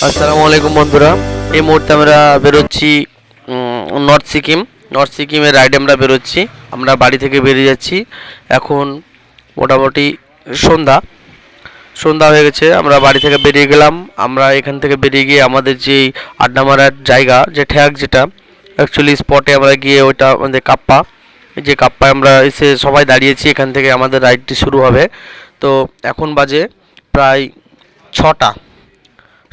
আসসালামু আলাইকুম বন্ধুরা। এই মুহূর্তে আমরা বেরোচ্ছি নর্থ সিকিম। নর্থ সিকিমের রাইডে আমরা বেরোচ্ছি। আমরা বাড়ি থেকে বেরিয়ে যাচ্ছি। এখন মোটামুটি সন্ধ্যা সন্ধ্যা হয়ে গেছে। আমরা বাড়ি থেকে বেরিয়ে গেলাম। আমরা এখান থেকে বেরিয়ে গিয়ে আমাদের যেই আড্ডা মারার জায়গা, যে ঠ্যাক, যেটা অ্যাকচুয়ালি স্পটে আমরা গিয়ে ওইটা আমাদের কাপ্পা, যে কাপ্পায় আমরা এসে সবাই দাঁড়িয়েছি। এখান থেকে আমাদের রাইডটি শুরু হবে। তো এখন বাজে প্রায় ছটা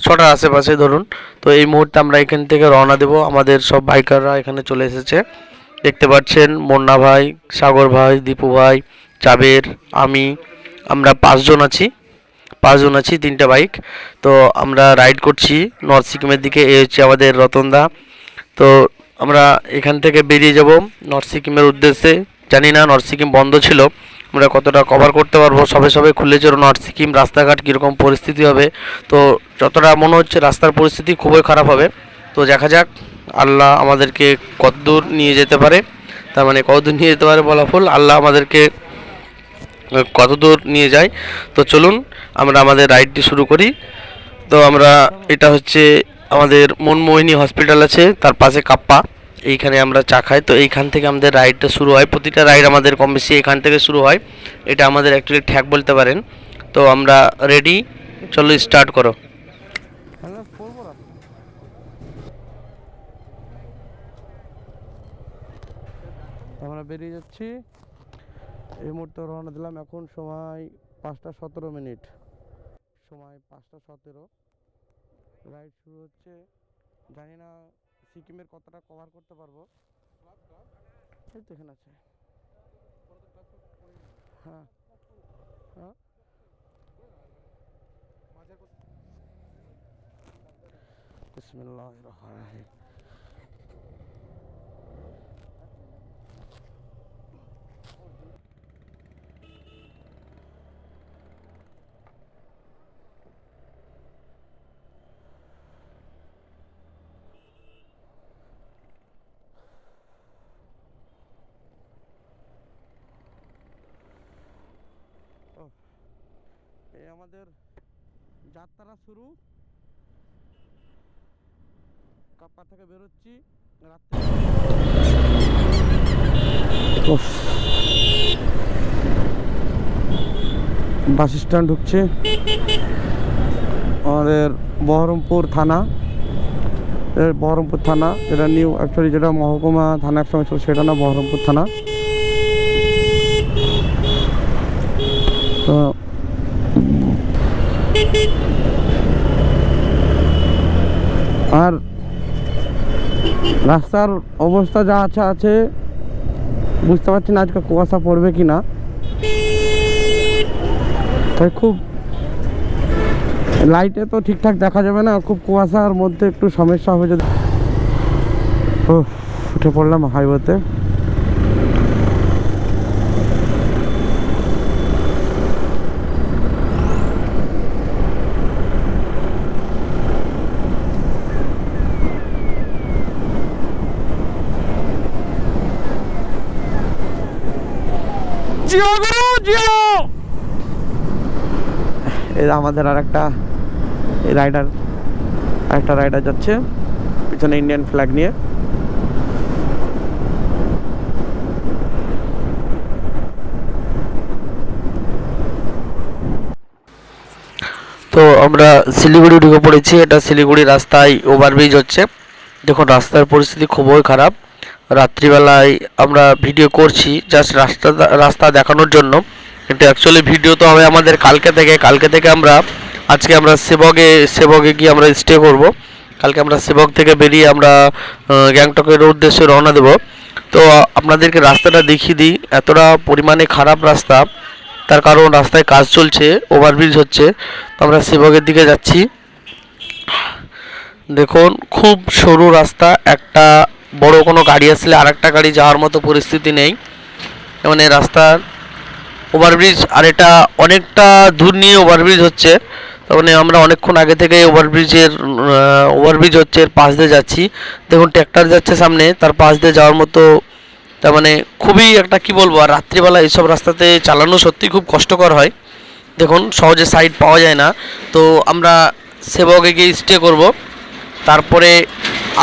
ছটার আশেপাশে ধরুন। তো এই মুহূর্তে আমরা এখান থেকে রওনা দেব। আমাদের সব বাইকাররা এখানে চলে এসেছে। দেখতে পাচ্ছেন মুন্না ভাই, সাগর ভাই, দীপু ভাই, জাবের, আমরা পাঁচজন আছি, তিনটে বাইক। তো আমরা রাইড করছি নর্থ সিকিমের দিকে। এই হচ্ছে আমাদের রতনদা। তো আমরা এখান থেকে বেরিয়ে যাব নর্থ সিকিমের উদ্দেশ্যে। জানি না নর্থ সিকিম বন্ধ ছিল, আমরা কতটা কভার করতে পারবো। সবে সবে খুলেছে নর্থ সিকিম, রাস্তাঘাট কীরকম পরিস্থিতি হবে। তো যতটা মনে হচ্ছে রাস্তার পরিস্থিতি খুবই খারাপ হবে। তো দেখা যাক আল্লাহ আমাদেরকে কতদূর নিয়ে যেতে পারে। তার মানে কতদূর নিয়ে যেতে পারে বলা ভুল, আল্লাহ আমাদেরকে কতদূর নিয়ে যায়। তো চলুন আমরা আমাদের রাইডটি শুরু করি। তো আমরা, এটা হচ্ছে আমাদের মনমোহিনী হসপিটাল আছে, তার পাশে কাপ্পা। এইখানে আমরা চা খাই। তো এইখান থেকে আমাদের রাইডটা শুরু হয়। প্রতিটা রাইড আমাদের কম বেশি এখান থেকে শুরু হয়। এটা আমাদের অ্যাকচুয়ালি ঠ্যাক বলতে পারেন। তো আমরা রেডি, চলো স্টার্ট করো। আমরা বেরিয়ে যাচ্ছি। এই মুহূর্তে রওনা দিলাম। এখন সময় 5টা 17 মিনিট, সময় 5টা 17। রাইড শুরু হচ্ছে। জানি না সিকিমের কতটা কভার করতে পারবো। এই তো এখানে আছে। হ্যাঁ হ্যাঁ, বিসমিল্লাহির রহমানির রহিম। এই আমাদের যাত্রা শুরু। কাপ্পা থেকে বেরোচ্ছি রাত্রে। বাস স্ট্যান্ড ঢুকছে আমাদের বহরমপুর থানা। বহরমপুর থানা, যেটা নিউ, অ্যাকচুয়ালি যেটা মহকুমা থানা একসময় ছিল, সেটা না, বহরমপুর থানা। তো আর রাস্তার অবস্থা যা আছে বুঝতে পারছি না আজকে কুয়াশা পড়বে কি না। তাই খুব লাইটে তো ঠিকঠাক দেখা যাবে না, খুব কুয়াশার মধ্যে একটু সমস্যা হবে যদি। উঠে পড়লাম হাইওয়েতে। এই আমাদের আরেকটা রাইডার যাচ্ছে পিছনে ইন্ডিয়ান ফ্ল্যাগ নিয়ে। তো আমরা শিলিগুড়ি ঢুকে পড়েছি। এটা শিলিগুড়ি রাস্তায় ওভারব্রিজ হচ্ছে। দেখুন রাস্তার পরিস্থিতি খুবই খারাপ। রাত্রিবেলায় আমরা ভিডিও করছি জাস্ট রাস্তা দেখানোর জন্য। কিন্তু অ্যাকচুয়ালি ভিডিও তো হবে আমাদের কালকে থেকে আজকে আমরা সেবগে গিয়ে আমরা স্টে করব। কালকে আমরা সেবক থেকে বেরিয়ে আমরা গ্যাংটকের উদ্দেশ্যে রওনা দেব। তো আপনাদেরকে রাস্তাটা দেখিয়ে দিই। এতটা পরিমাণে খারাপ রাস্তা, তার কারণ রাস্তায় কাজ চলছে, ওভারব্রিজ হচ্ছে। তো আমরা সেবকের দিকে যাচ্ছি। দেখুন খুব সরু রাস্তা, একটা বড় কোনো গাড়ি আসলে আরেকটা গাড়ি যাওয়ার মতো পরিস্থিতি নেই। মানে রাস্তার ওভারব্রিজ, আর এটা অনেকটা দূর নিয়ে ওভারব্রিজ হচ্ছে। তার মানে আমরা অনেকক্ষণ আগে থেকে ওভারব্রিজ হচ্ছে এর পাশ দিয়ে যাচ্ছি। দেখুন ট্র্যাক্টর যাচ্ছে সামনে, তার পাশ দিয়ে যাওয়ার মতো। তার মানে খুবই একটা, কি বলবো, আর রাত্রিবেলা এইসব রাস্তাতে চালানো সত্যি খুব কষ্টকর হয়। দেখুন সহজে সাইড পাওয়া যায় না। তো আমরা সেবকে গিয়ে স্টে করব। তারপরে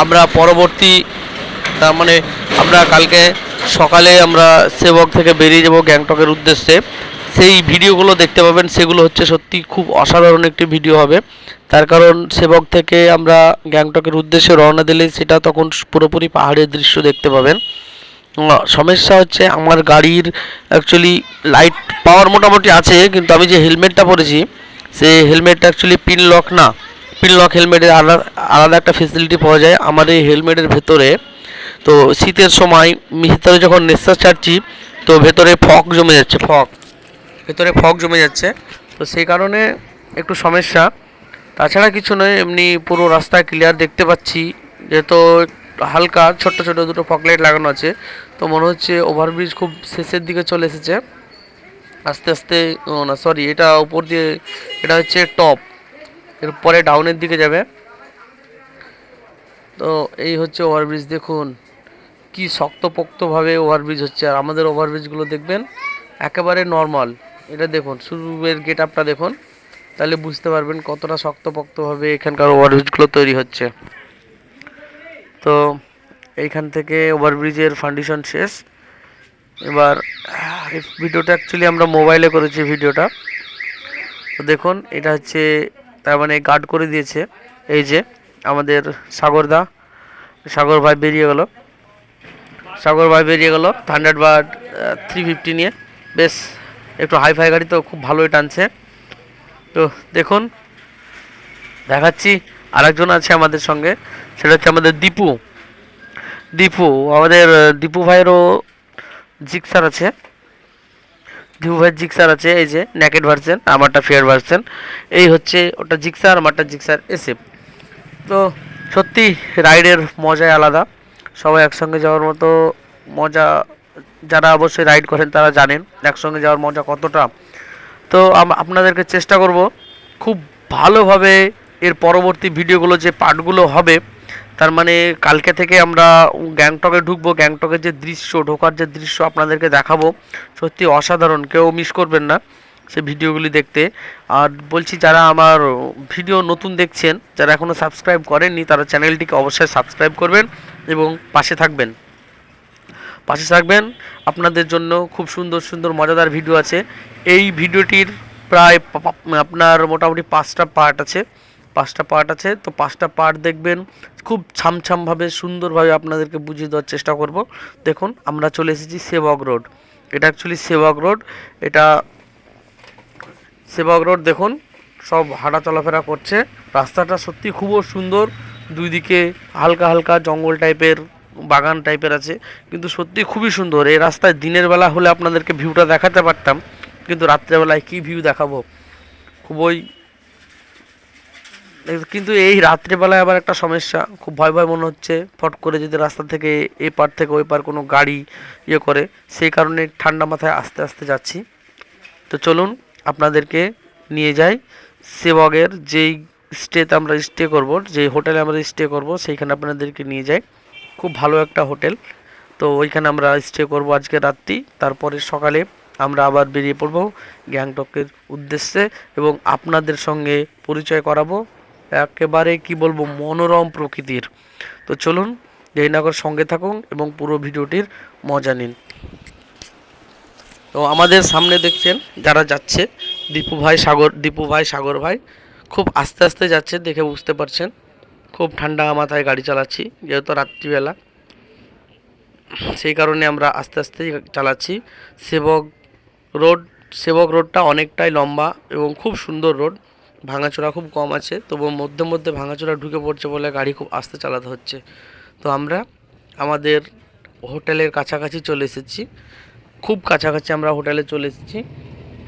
আমরা পরবর্তী তার মানে আমরা কালকে সকালে আমরা সেবক থেকে বেরিয়ে যাব গ্যাংটকের উদ্দেশ্যে। সেই ভিডিওগুলো দেখতে পাবেন, সেগুলো হচ্ছে সত্যি খুব অসাধারণ একটি ভিডিও হবে। তার কারণ সেবক থেকে আমরা গ্যাংটকের উদ্দেশ্যে রওনা দিলে সেটা তখন পুরোপুরি পাহাড়ের দৃশ্য দেখতে পাবেন। সমস্যা হচ্ছে আমার গাড়ির অ্যাকচুয়ালি লাইট পাওয়ার মোটামুটি আছে, কিন্তু আমি যে হেলমেটটা পরেছি সেই হেলমেটটা অ্যাকচুয়ালি পিন লক না। পিন লক হেলমেটের আলাদা আলাদা একটা ফেসিলিটি পাওয়া যায় আমার এই হেলমেটের ভেতরে। তো শীতের সময় ভিতরে যখন নিঃশ্বাস ছাড়ছি তো ভেতরে ফগ জমে যাচ্ছে, ভেতরে ফগ জমে যাচ্ছে। তো সেই কারণে একটু সমস্যা, তাছাড়া কিছু নয়, এমনি পুরো রাস্তায় ক্লিয়ার দেখতে পাচ্ছি। যেহেতু হালকা ছোট্ট ছোট দুটো ফগলাইট লাগানো আছে, তো মনে হচ্ছে ওভারব্রিজ খুব শেষের দিকে চলে এসেছে আস্তে আস্তে। না সরি, এটা উপর দিয়ে, এটা হচ্ছে টপ, এরপরে ডাউনের দিকে যাবে। তো এই হচ্ছে ওভারব্রিজ, দেখুন কি শক্তপোক্তভাবে ওভারব্রিজ হচ্ছে। আর আমাদের ওভারব্রিজগুলো দেখবেন একেবারে নর্মাল। এটা দেখুন শুরুর গেট আপটা দেখুন, তাহলে বুঝতে পারবেন কতটা শক্তপোক্তভাবে এখানকার ওভারব্রিজগুলো তৈরি হচ্ছে। তো এইখান থেকে ওভারব্রিজের ফাউন্ডেশন শেষ। এবার এই ভিডিওটা অ্যাকচুয়ালি আমরা মোবাইলে করেছি ভিডিওটা। তো দেখুন এটা হচ্ছে তার মানে গার্ড করে দিয়েছে এই যে আমাদের সাগর ভাই বেরিয়ে গেল থান্ডারবার্ড 350 নিয়ে। বেশ একটু হাইফাই গাড়ি, তো খুব ভালোই টানছে। তো দেখুন দেখাচ্ছি আরেকজন আছে আমাদের সঙ্গে, সেটা হচ্ছে আমাদের দীপু আমাদের দীপু ভাইয়েরও জিক্সার আছে। এই যে নেকেড ভার্সন, আমারটা ফেয়ার ভার্সন। এই হচ্ছে ওটা জিক্সার, আমারটা জিক্সার এসএফ। তো সত্যি রাইডের মজাই আলাদা, সবাই একসঙ্গে যাওয়ার মতো মজা, যারা অবশ্যই রাইড করেন তারা জানেন একসঙ্গে যাওয়ার মজা কতটা। তো আপনাদেরকে চেষ্টা করব খুব ভালোভাবে এর পরবর্তী ভিডিওগুলো যে পার্টগুলো হবে, তার মানে কালকে থেকে আমরা গ্যাংটকে ঢুকবো, গ্যাংটকের যে দৃশ্য, ঢোকার যে দৃশ্য আপনাদেরকে দেখাবো, সত্যি অসাধারণ, কেউ মিস করবেন না সেই ভিডিওগুলি দেখতে। আর বলছি যারা আমার ভিডিও নতুন দেখছেন, যারা এখনও সাবস্ক্রাইব করেননি, তারা চ্যানেলটিকে অবশ্যই সাবস্ক্রাইব করবেন এবং পাশে থাকবেন। আপনাদের জন্য খুব সুন্দর সুন্দর মজাদার ভিডিও আছে। এই ভিডিওটির প্রায় আপনার মোটামুটি 5টা পার্ট আছে। তো 5টা পার্ট দেখবেন, খুব ছামছামভাবে সুন্দরভাবে আপনাদেরকে বুঝিয়ে দেওয়ার চেষ্টা করব। দেখুন আমরা চলে এসেছি সেবক রোড, এটা অ্যাকচুয়ালি সেবক রোড। দেখুন সব হাঁটা চলাফেরা করছে, রাস্তাটা সত্যি খুব সুন্দর। দুই দিকে হালকা হালকা জঙ্গল টাইপের, বাগান টাইপের আছে, কিন্তু সত্যি খুবই সুন্দর। এই রাস্তায় দিনের বেলা হলে আপনাদেরকে ভিউটা দেখাতে পারতাম, কিন্তু রাত্রেবেলায় কি ভিউ দেখাবো, খুবই। কিন্তু এই রাত্রেবেলায় আবার একটা সমস্যা, খুব ভয় মনে হচ্ছে, ফট করে যদি রাস্তা থেকে এই পার থেকে ওই পার কোনো গাড়ি করে, সেই কারণে ঠান্ডা মাথায় আস্তে আস্তে যাচ্ছি। তো চলুন আপনাদেরকে নিয়ে যাই সেবগের যেই আমরা স্টে করব, যেই হোটেলে আমরা স্টে করব, সেইখানে আপনাদেরকে নিয়ে যাই। খুব ভালো একটা হোটেল, তো ওইখানে আমরা স্টে করব আজকে রাত্রি। তারপরে সকালে আমরা আবার বেরিয়ে পড়ব গ্যাংটকের উদ্দেশ্যে এবং আপনাদের সঙ্গে পরিচয় করাবো একেবারে কি বলবো মনোরম প্রকৃতির। তো চলুন জয়নগর সঙ্গে থাকুন এবং পুরো ভিডিওটির মজা নিন। তো আমাদের সামনে দেখছেন যারা যাচ্ছে, দীপু ভাই সাগর ভাই খুব আস্তে আস্তে যাচ্ছে, দেখে বুঝতে পারছেন। খুব ঠান্ডা মাথায় গাড়ি চালাচ্ছি, যেহেতু রাত্রিবেলা, সেই কারণে আমরা আস্তে আস্তে চালাচ্ছি। সেবক রোডটা অনেকটাই লম্বা এবং খুব সুন্দর রোড, ভাঙাচোরা খুব কম আছে, তবুও মধ্যে মধ্যে ভাঙাচোরা ঢুকে পড়ছে বলে গাড়ি খুব আস্তে চালাতে হচ্ছে। তো আমরা আমাদের হোটেলের কাছাকাছি চলে এসেছি, খুব কাছাকাছি আমরা হোটেলে চলে এসেছি।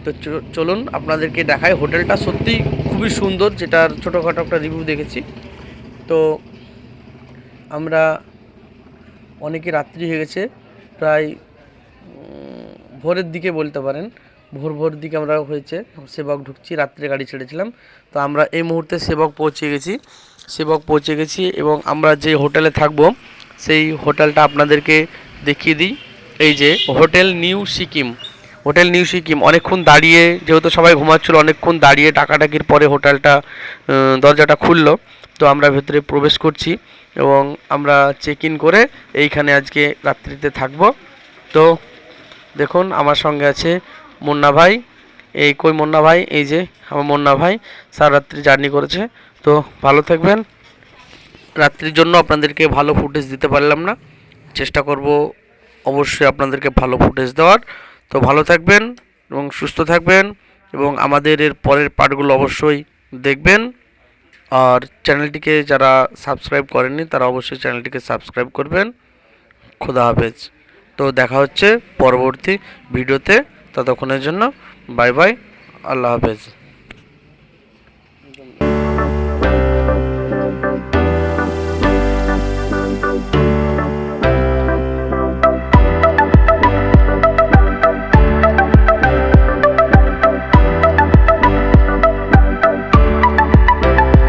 তো চলুন আপনাদেরকে দেখাই, হোটেলটা সত্যি খুবই সুন্দর, যেটার ছোটোখাটো একটা রিভিউ দেখেছি। তো আমরা অনেকে রাত্রি হয়ে গেছে, প্রায় ভোরের দিকে বলতে পারেন, ভোর দিকে আমরা হয়েছে সেবক ঢুকছি, রাত্রে গাড়ি ছেড়েছিলাম। তো আমরা এই মুহূর্তে সেবক পৌঁছে গেছি এবং আমরা যে হোটেলে থাকবো সেই হোটেলটা আপনাদেরকে দেখিয়ে দিই। এই যে hotel new Sikkim, hotel new Sikkim অনেকক্ষণ দাঁড়িয়ে, যেহেতু সবাই ঘুমাচ্ছিল, অনেকক্ষণ দাঁড়িয়ে ডাকাডাকির পরে হোটেলটা দরজাটা খুললো। তো আমরা ভেতরে প্রবেশ করছি এবং আমরা চেক ইন করে এইখানে আজকে রাত্রিতে থাকবো। তো দেখুন আমার সঙ্গে আছে মুন্না ভাই। এই কই মুন্না ভাই? এই যে আমার মুন্না ভাই, সারা রাত্রি জার্নি করেছে। তো ভালো থাকবেন। রাত্রির জন্য আপনাদেরকে ভালো ফুটেজ দিতে পারলাম না, চেষ্টা করব অবশ্যই আপনাদেরকে ভালো ফুটেজ দেওয়ার। তো ভালো থাকবেন এবং সুস্থ থাকবেন এবং আমাদের এর পরের পার্টগুলো অবশ্যই দেখবেন। আর চ্যানেলটিকে যারা সাবস্ক্রাইব করেননি তারা অবশ্যই চ্যানেলটিকে সাবস্ক্রাইব করবেন। খোদা হাফেজ। তো দেখা হচ্ছে পরবর্তী ভিডিওতে, ততক্ষণের জন্য বাই বাই, আল্লাহ হাফেজ।